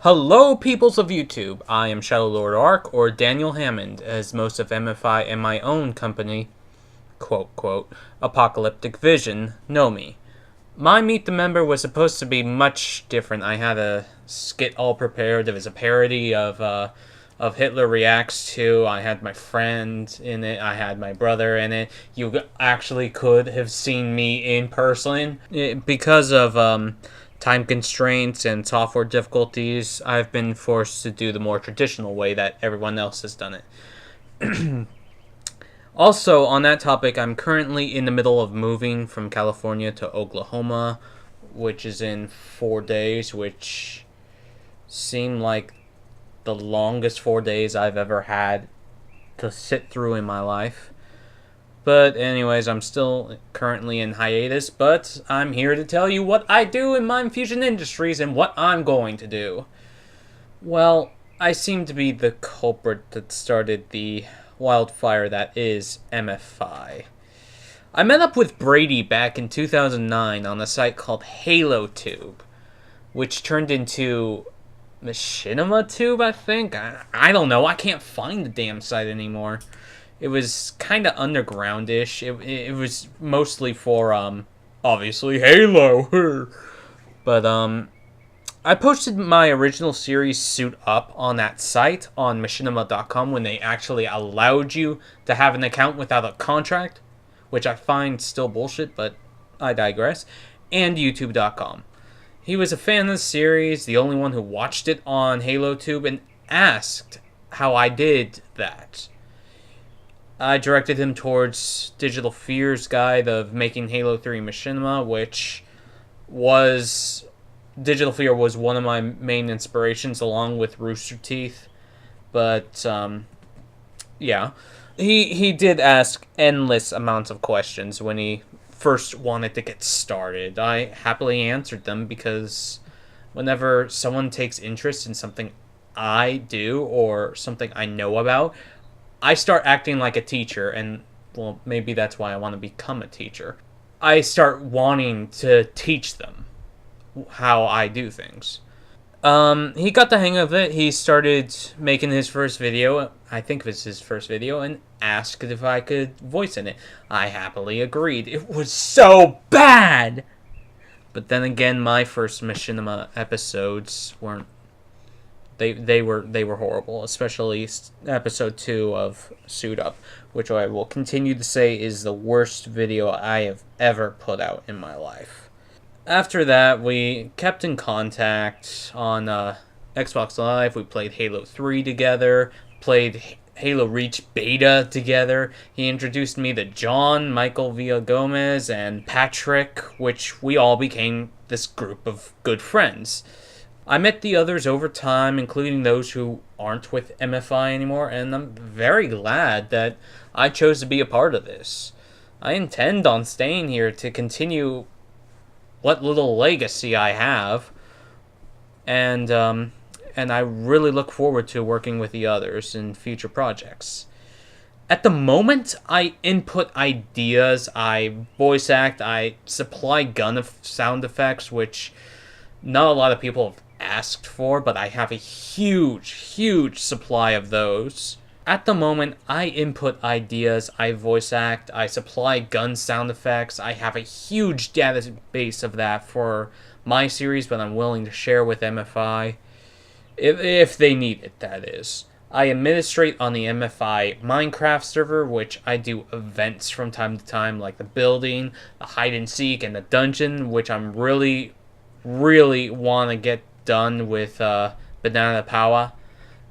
Hello, peoples of YouTube. I am Shadow Lord Ark, or Daniel Hammond, as most of MFI and my own company, quote, quote, Apocalyptic Vision, know me. My Meet the Member was supposed to be much different. I had a skit all prepared. It was a parody of Hitler Reacts to. I had my friend in it. I had my brother in it. You actually could have seen me in person. Because of time constraints and software difficulties, I've been forced to do the more traditional way that everyone else has done it. Also, on that topic, I'm currently in the middle of moving from California to Oklahoma, which is in 4 days, which seemed like the longest 4 days I've ever had to sit through in my life. But anyways, I'm still currently in hiatus, but I'm here to tell you what I do in Mind Fusion Industries and what I'm going to do. Well, I seem to be the culprit that started the wildfire that is MFI. I met up with Brady back in 2009 on a site called HaloTube, which turned into Machinima Tube, I think? I don't know, I can't find the damn site anymore. It was kind of undergroundish. It was mostly for, obviously Halo. But, I posted my original series Suit Up on that site on machinima.com when they actually allowed you to have an account without a contract, which I find still bullshit, but I digress, and youtube.com. He was a fan of the series, the only one who watched it on HaloTube, and asked how I did that. I directed him towards Digital Fear's guide of making Halo 3 Machinima, which was... Digital Fear was one of my main inspirations, along with Rooster Teeth. But, yeah. He did ask endless amounts of questions when he first wanted to get started. I happily answered them because whenever someone takes interest in something I do or something I know about, I start acting like a teacher, and, well, maybe that's why I want to become a teacher. I start wanting to teach them how I do things. He got the hang of it. He started making his first video, I think it was his first video, and asked if I could voice in it. I happily agreed. It was so bad! But then again, my first Machinima episodes weren't... They were horrible, especially episode 2 of Suit Up, which I will continue to say is the worst video I have ever put out in my life. After that, we kept in contact on Xbox Live. We played Halo 3 together, played Halo Reach Beta together. He introduced me to John, Michael Villagomez, and Patrick, which we all became this group of good friends. I met the others over time, including those who aren't with MFI anymore, and I'm very glad that I chose to be a part of this. I intend on staying here to continue what little legacy I have, and I really look forward to working with the others in future projects. At the moment, I input ideas, I voice act, I supply gun sound effects, which not a lot of people have asked for, but I have a huge supply of those. At the moment, I input ideas, I voice act, I supply gun sound effects. I have a huge database of that for my series, but I'm willing to share with MFI. If they need it, that is. I administrate on the MFI Minecraft server, which I do events from time to time, like the building, the hide and seek, and the dungeon, which I'm really want to get done with Banana Power,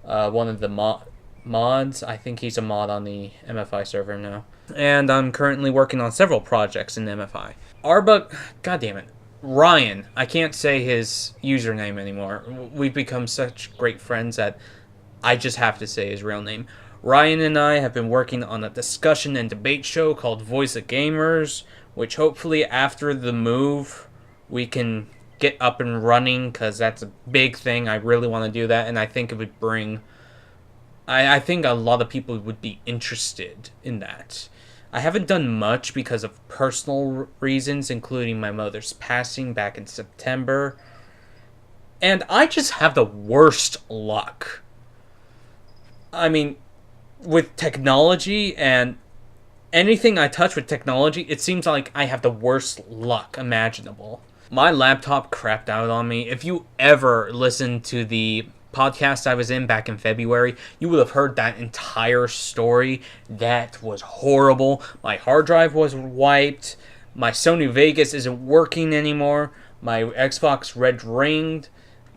one of the mods. I think he's a mod on the MFI server now. And I'm currently working on several projects in MFI. Arbug, goddammit, Ryan, I can't say his username anymore. We've become such great friends that I just have to say his real name. Ryan and I have been working on a discussion and debate show called Voice of Gamers, which hopefully after the move we can get up and running, because that's a big thing. I really want to do that, and I think it would bring I think a lot of people would be interested in that. I haven't done much because of personal reasons, including my mother's passing back in September. And I just have the worst luck. I mean, with technology and anything I touch with technology, it seems like I have the worst luck imaginable. My laptop crapped out on me. If you ever listened to the podcast I was in back in February, you would have heard that entire story. That was horrible. My hard drive was wiped. My Sony Vegas isn't working anymore. My Xbox red ringed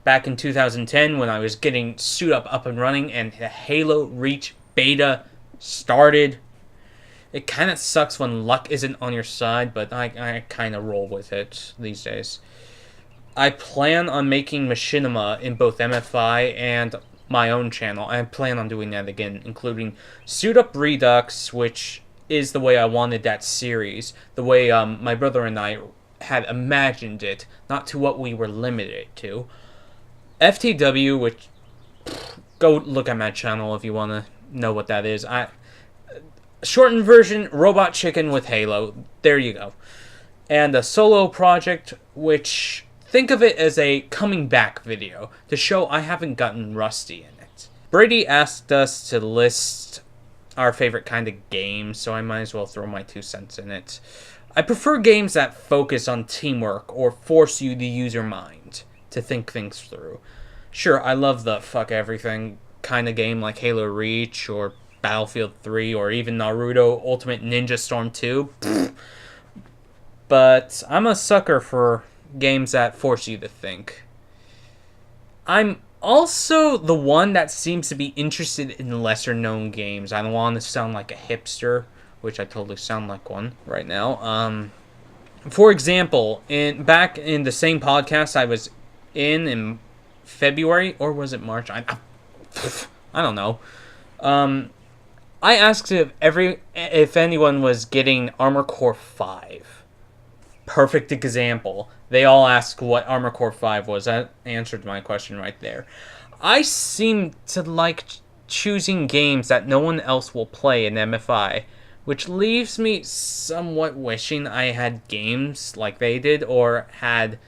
back in 2010 when I was getting Suit up and running, and the Halo Reach beta started. It kind of sucks when luck isn't on your side, but I kind of roll with it these days. I plan on making machinima in both MFI and my own channel. I plan on doing that again, including Suit Up Redux, which is the way I wanted that series. The way my brother and I had imagined it, not to what we were limited to. FTW, which... go look at my channel if you want to know what that is. Shortened version, Robot Chicken with Halo. There you go. And a solo project, which... think of it as a coming back video to show I haven't gotten rusty in it. Brady asked us to list our favorite kind of games, so I might as well throw my 2 cents in it. I prefer games that focus on teamwork or force you to use your mind to think things through. Sure, I love the fuck everything kind of game like Halo Reach or Battlefield 3 or even Naruto Ultimate Ninja Storm 2. But I'm a sucker for games that force you to think. I'm also the one that seems to be interested in lesser known games. I don't want to sound like a hipster, which I totally sound like one right now. For example, back in the same podcast I was in February, or was it March? I don't know. I asked if anyone was getting Armored Core 5. Perfect example. They all asked what Armored Core 5 was. That answered my question right there. I seem to like choosing games that no one else will play in MFI, which leaves me somewhat wishing I had games like they did, or had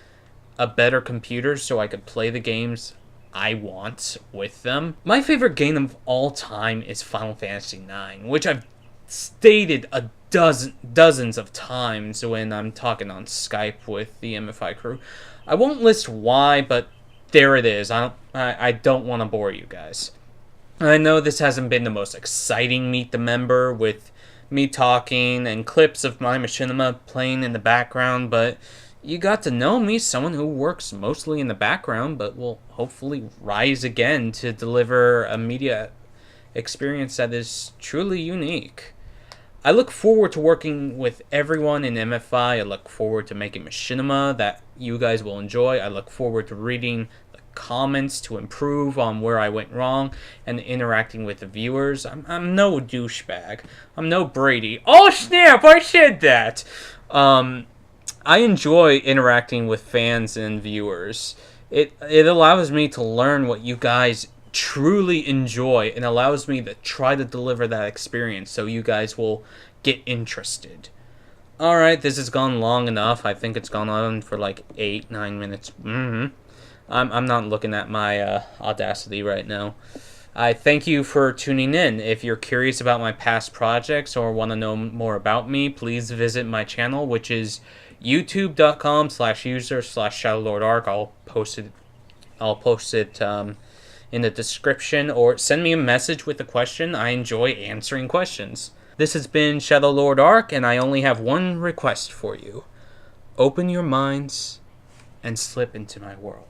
a better computer so I could play the games I want with them. My favorite game of all time is Final Fantasy IX, which I've stated dozens of times when I'm talking on Skype with the MFI crew. I won't list why, but there it is. I don't want to bore you guys. I know this hasn't been the most exciting Meet the Member with me talking and clips of my machinima playing in the background, but you got to know me, someone who works mostly in the background, but will hopefully rise again to deliver a media experience that is truly unique. I look forward to working with everyone in MFI. I look forward to making machinima that you guys will enjoy. I look forward to reading the comments to improve on where I went wrong and interacting with the viewers. I'm no douchebag. I'm no Brady. Oh snap, I said that! I enjoy interacting with fans and viewers. It allows me to learn what you guys truly enjoy, and allows me to try to deliver that experience so you guys will get interested. Alright, this has gone long enough. I think it's gone on for like 8-9 minutes. I'm not looking at my Audacity right now. I thank you for tuning in. If you're curious about my past projects or want to know more about me, please visit my channel, which is youtube.com/user/ShadowLordArk. I'll post it in the description, or send me a message with a question. I enjoy answering questions. This has been ShadowLordArk, and I only have one request for you. Open your minds and slip into my world.